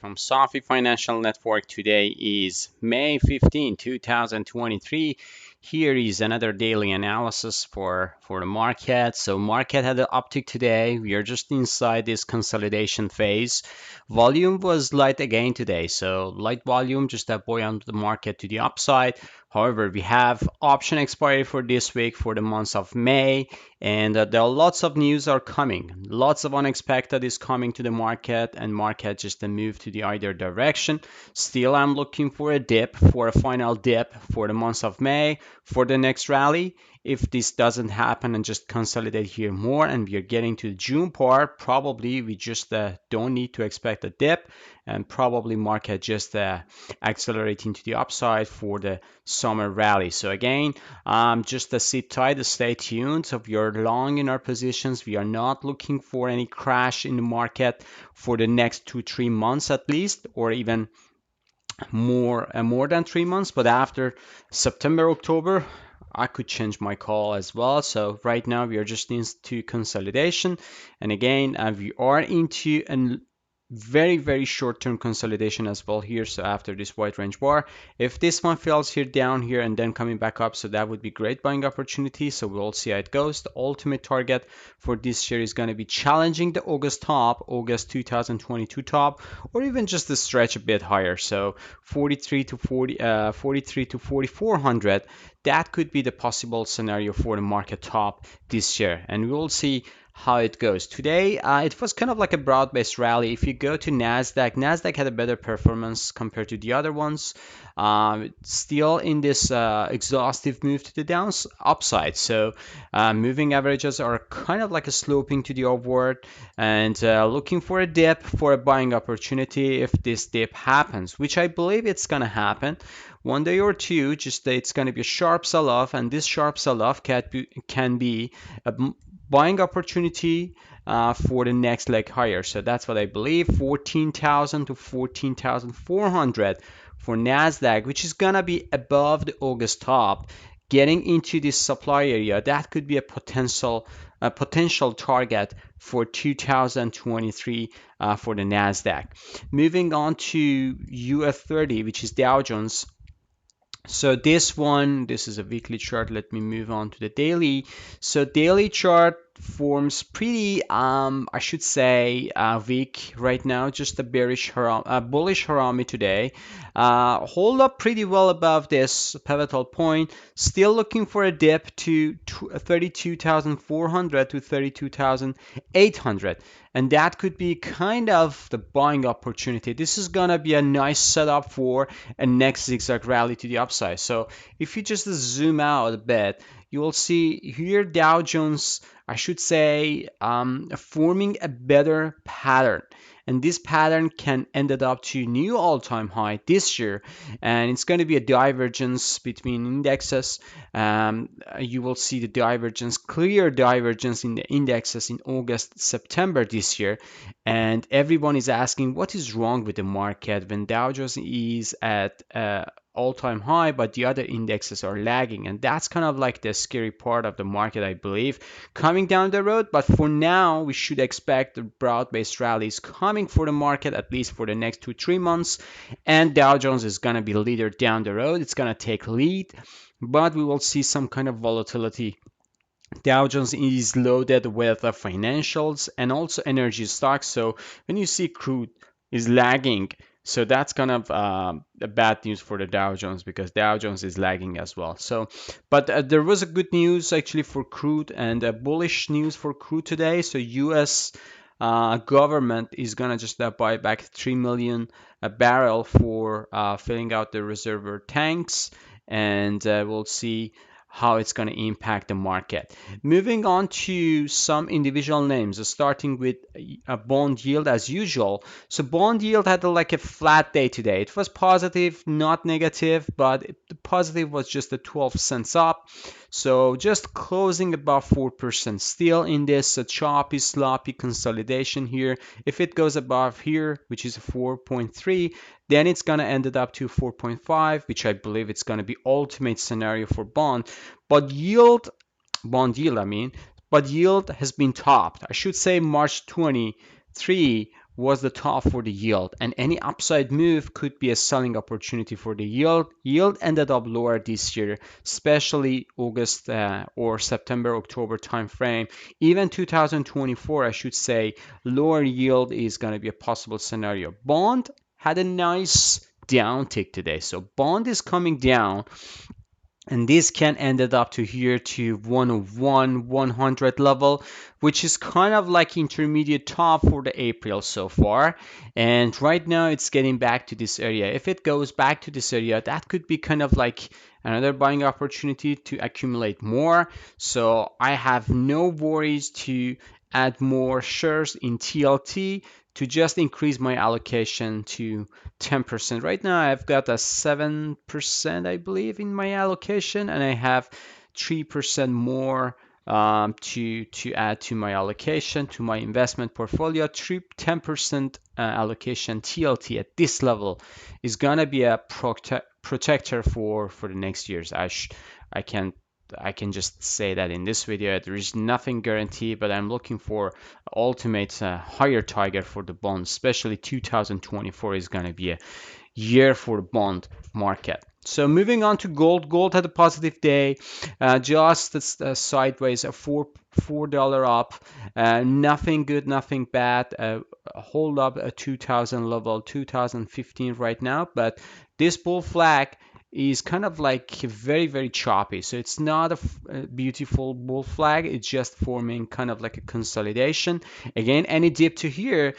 from Safi Financial Network. Today is May 15, 2023. Here is another daily analysis for the market. So market had an uptick today. We are just inside this consolidation phase. Volume was light again today. So light volume just that buoyant the market to the upside. However, we have option expiry for this week for the month of May, and there are lots of news are coming. Lots of unexpected is coming to the market, and market just a move to the either direction. Still, I'm looking for a dip, for a final dip for the month of May for the next rally. If this doesn't happen and just consolidate here more and we are getting to the June part, probably we just don't need to expect a dip, and probably market just accelerating to the upside for the summer rally. So again, just sit tight, stay tuned. So if you're long in our positions, we are not looking for any crash in the market for the next 2-3 months at least, or even more than 3 months. But after September, October, I could change my call as well. So right now we are just into consolidation, and again we are into a very short-term consolidation as well here. So after this white range bar, if this one fails here down here and then coming back up, so that would be great buying opportunity. So we'll see how it goes. The ultimate target for this share is going to be challenging the August 2022 top, or even just to stretch a bit higher. So 43 to 4400, that could be the possible scenario for the market top this year, and we will see how it goes. Today, it was kind of like a broad-based rally. If you go to Nasdaq had a better performance compared to the other ones. Still in this exhaustive move to the upside. So moving averages are kind of like a sloping to the upward, and looking for a dip for a buying opportunity if this dip happens, which I believe it's gonna happen. One day or two, just it's going to be a sharp sell-off, and this sharp sell-off can be a buying opportunity for the next leg higher. So that's what I believe. 14,000 to 14,400 for Nasdaq, which is gonna be above the August top. Getting into this supply area, that could be a potential target for 2023 for the Nasdaq. Moving on to US30, which is Dow Jones. So this is a weekly chart. Let me move on to the daily. So daily chart forms pretty I should say weak right now, just a bullish harami today. Hold up pretty well above this pivotal point, still looking for a dip to 32,400 to 32,800, and that could be kind of the buying opportunity. This is gonna be a nice setup for a next zigzag rally to the upside. So if you just zoom out a bit, you will see here Dow Jones, I should say, forming a better pattern. And this pattern can end up to new all-time high this year, and it's going to be a divergence between indexes. You will see the clear divergence in the indexes in August, September this year, and everyone is asking what is wrong with the market when Dow Jones is at all-time high, but the other indexes are lagging, and that's kind of like the scary part of the market, I believe, coming down the road. But for now, we should expect the broad-based rallies coming for the market at least for the next 2-3 months, and Dow Jones is going to be leader down the road. It's going to take lead, but we will see some kind of volatility. Dow Jones is loaded with financials and also energy stocks. So when you see crude is lagging, so that's kind of a bad news for the Dow Jones, because Dow Jones is lagging as well. So, but there was a good news actually for crude, and a bullish news for crude today. So U.S. Government is gonna just buy back 3 million barrel for filling out the reservoir tanks, and we'll see how it's going to impact the market. Moving on to some individual names, starting with a bond yield as usual. So bond yield had like a flat day today. It was positive, not negative, but the positive was just a 12 cents up. So just closing above 4%, still in this choppy, sloppy consolidation here. If it goes above here, which is 4.3, then it's going to end up to 4.5, which I believe it's going to be ultimate scenario for bond yield, but yield has been topped. I should say March 23 was the top for the yield, and any upside move could be a selling opportunity for the yield. Yield ended up lower this year, especially August or September, October timeframe. Even 2024, I should say, lower yield is going to be a possible scenario. Bond had a nice downtick today, so bond is coming down, and this can ended up to here to 101 100 level, which is kind of like intermediate top for the April so far, and right now it's getting back to this area. If it goes back to this area, that could be kind of like another buying opportunity to accumulate more. So I have no worries to add more shares in TLT to just increase my allocation to 10%. Right now I've got a 7%, I believe, in my allocation, and I have 3% more to add to my allocation, to my investment portfolio. 10% allocation TLT at this level is gonna be a protector for the next years. I can I can just say that in this video there is nothing guaranteed, but I'm looking for ultimate higher target for the bond, especially 2024 is going to be a year for the bond market. So moving on to gold. Gold had a positive day, just sideways, a $4 up. Nothing good, nothing bad. Hold up a 2000 level, 2015 right now, but this bull flag is kind of like very choppy. So it's not a beautiful bull flag. It's just forming kind of like a consolidation. Again, any dip to here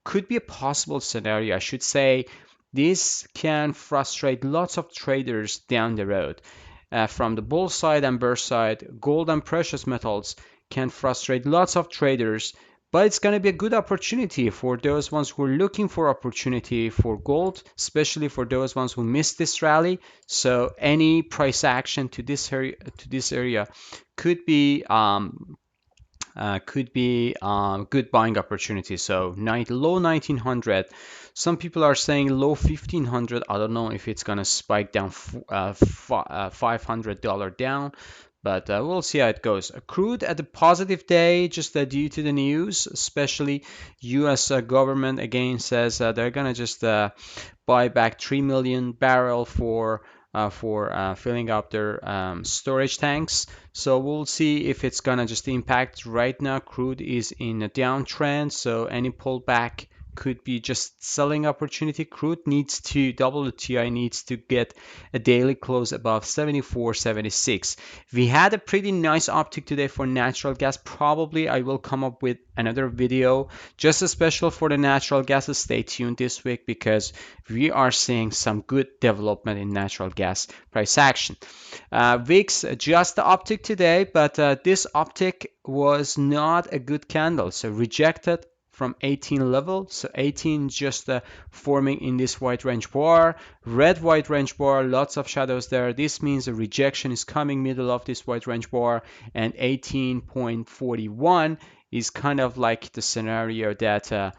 could be a possible scenario. I should say this can frustrate lots of traders down the road. From the bull side and bear side, gold and precious metals can frustrate lots of traders, but it's going to be a good opportunity for those ones who are looking for opportunity for gold, especially for those ones who missed this rally. So any price action to this area could be good buying opportunity. So low 1900. Some people are saying low 1500. I don't know if it's gonna spike down $500 down, but we'll see how it goes. Crude at a positive day, just due to the news, especially U.S. Government again says they're gonna just buy back 3 million barrel for filling up their storage tanks. So we'll see if it's gonna just impact. Right now, crude is in a downtrend, so any pullback could be just selling opportunity. Crude needs to, WTI needs to get a daily close above 74.76. We had a pretty nice uptick today for natural gas. Probably I will come up with another video just a special for the natural gas. Stay tuned this week because we are seeing some good development in natural gas price action. VIX just the uptick today, but this uptick was not a good candle, so rejected from 18 level. So 18 just forming in this white range bar, red white range bar, lots of shadows there. This means a rejection is coming middle of this white range bar, and 18.41 is kind of like the scenario that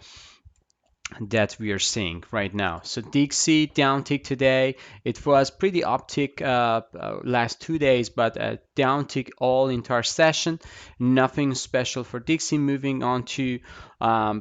we are seeing right now. So Dixie downtick today. It was pretty uptick last 2 days, but a downtick all entire session. Nothing special for Dixie. Moving on to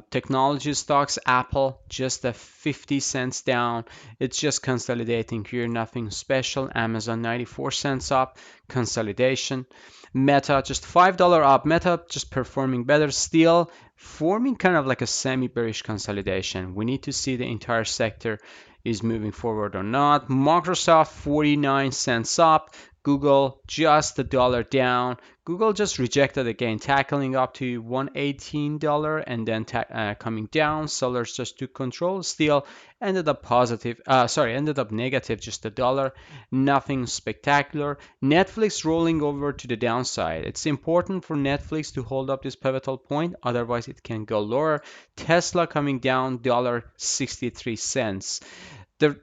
technology stocks. Apple just a 50 cents down. It's just consolidating here. Nothing special. Amazon 94 cents up. Consolidation. Meta just $5 up. Meta just performing better still, forming kind of like a semi-bearish consolidation. We need to see the entire sector is moving forward or not. Microsoft 49 cents up. Google just $1 down. Google just rejected again, tackling up to $118 and then coming down. Sellers just took control. Still ended up positive. Ended up negative, just $1. Nothing spectacular. Netflix rolling over to the downside. It's important for Netflix to hold up this pivotal point, otherwise it can go lower. Tesla coming down $1.63. The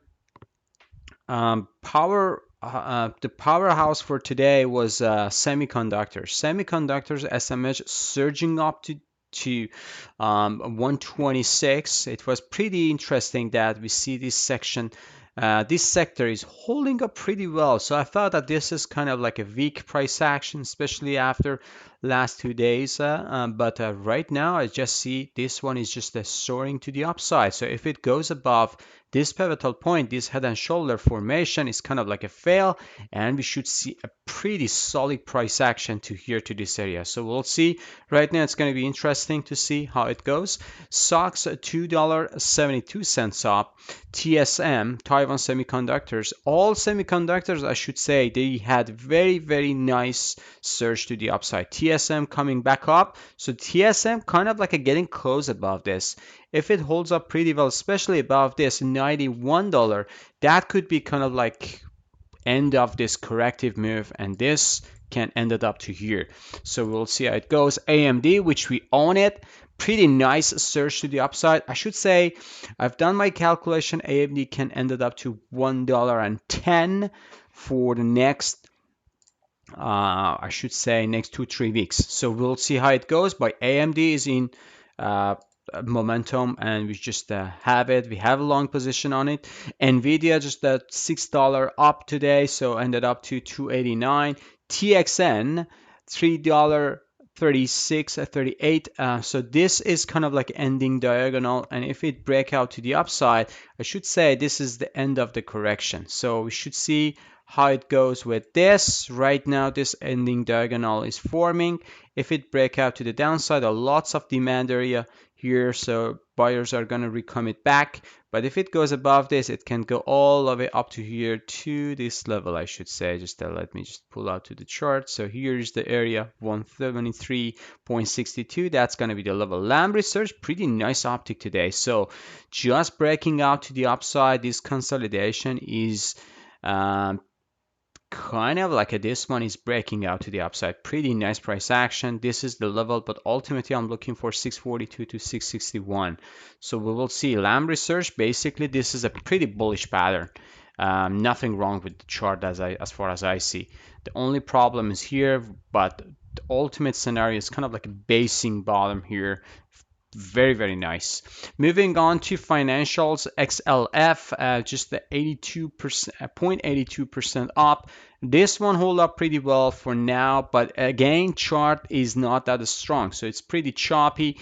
the powerhouse for today was semiconductors. Semiconductors SMH surging up to 126. It was pretty interesting that we see this section. This sector is holding up pretty well. So I thought that this is kind of like a weak price action, especially after last 2 days, but right now I just see this one is just soaring to the upside. So if it goes above this pivotal point, this head and shoulder formation is kind of like a fail, and we should see a pretty solid price action to here to this area. So we'll see. Right now it's going to be interesting to see how it goes. SOX $2.72 up. TSM, Taiwan Semiconductors, all semiconductors, I should say, they had very nice surge to the upside. TSM coming back up. So TSM kind of like a getting close above this. If it holds up pretty well, especially above this $91, that could be kind of like end of this corrective move, and this can end it up to here. So we'll see how it goes. AMD, which we own it, pretty nice surge to the upside. I should say I've done my calculation. AMD can end it up to $1.10 for the next I should say next 2-3 weeks. So we'll see how it goes. But AMD is in uh, momentum, and we just have it. We have a long position on it. Nvidia just at $6 up today, so ended up to 289. TXN $3.36 at 38. So this is kind of like ending diagonal, and if it break out to the upside, I should say this is the end of the correction. So we should see how it goes with this. Right now this ending diagonal is forming. If it break out to the downside, a lots of demand area here, so buyers are going to recommit back. But if it goes above this, it can go all the way up to here to this level, I should say. Just let me just pull out to the chart. So here is the area 173.62. That's going to be the level. Lamb Research, pretty nice optic today. So just breaking out to the upside, this consolidation is kind of like this one is breaking out to the upside. Pretty nice price action. This is the level, but ultimately I'm looking for 642 to 661. So we will see. Lamb Research, basically this is a pretty bullish pattern. Nothing wrong with the chart as far as I see. The only problem is here, but the ultimate scenario is kind of like a basing bottom here. Very nice. Moving on to financials, XLF, just the 82%, 0.82% up. This one hold up pretty well for now, but again, chart is not that strong, so it's pretty choppy.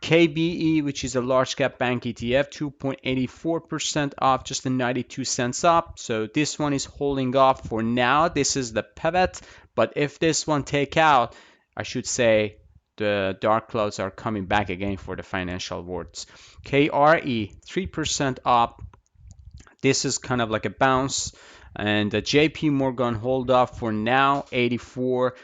KBE, which is a large cap bank ETF, 2.84% up, just the 92 cents up. So this one is holding up for now. This is the pivot, but if this one take out, I should say the dark clouds are coming back again for the financial words. KRE 3% up. This is kind of like a bounce, and the JP Morgan hold up for now 84,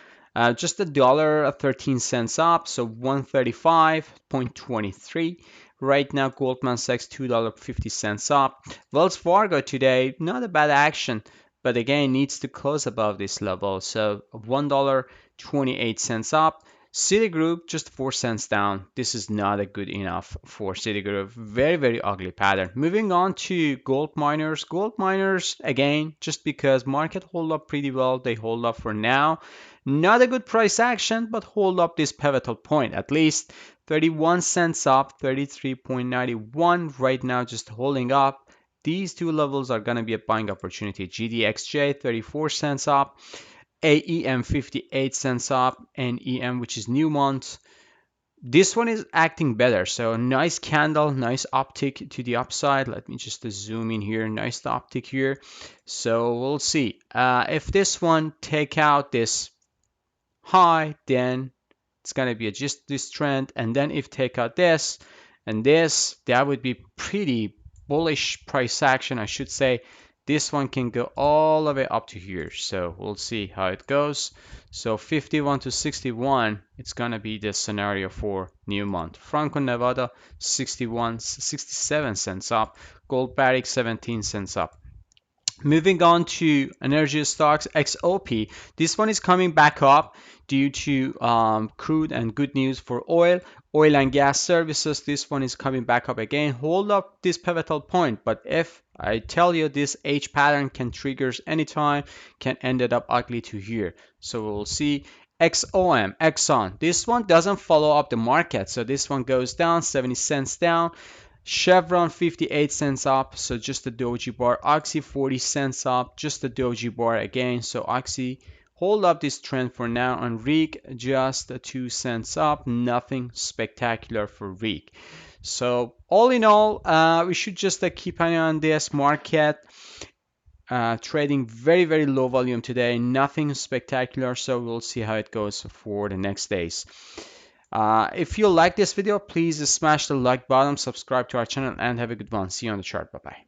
just $1.13 up, so 135.23. Right now Goldman Sachs $2.50 up. Wells Fargo today not a bad action, but again needs to close above this level, so $1.28 up. Citigroup just 4 cents down. This is not a good enough for Citigroup. Very ugly pattern. Moving on to GoldMiners. GoldMiners, again, just because market hold up pretty well, they hold up for now. Not a good price action, but hold up this pivotal point at least. 31 cents up, 33.91 right now, just holding up. These two levels are going to be a buying opportunity. GDXJ 34 cents up. AEM 58 cents up, and EM, which is Newmont, this one is acting better. So nice candle, nice uptick to the upside. Let me just zoom in here. Nice uptick here. So we'll see if this one take out this high, then it's gonna be just this trend, and then if take out this and this, that would be pretty bullish price action, I should say. This one can go all the way up to here, so we'll see how it goes. So 51 to 61, it's gonna be the scenario for Newmont. Franco-Nevada 67 cents up. Gold Barrick 17 cents up. Moving on to energy stocks, XOP. This one is coming back up due to crude and good news for oil. Oil and gas services, this one is coming back up again. Hold up this pivotal point, but if I tell you this H pattern can triggers anytime, can end it up ugly to here. So we'll see. XOM, Exxon, this one doesn't follow up the market, so this one goes down 70 cents down. Chevron 58 cents up, so just the doji bar. Oxy 40 cents up, just the doji bar again. So Oxy hold up this trend for now. On rig, just 2 cents up, nothing spectacular for rig. So all in all, we should just keep an eye on this market. Trading very low volume today, nothing spectacular, so we'll see how it goes for the next days. If you like this video, please smash the like button, subscribe to our channel, and have a good one. See you on the chart. Bye bye.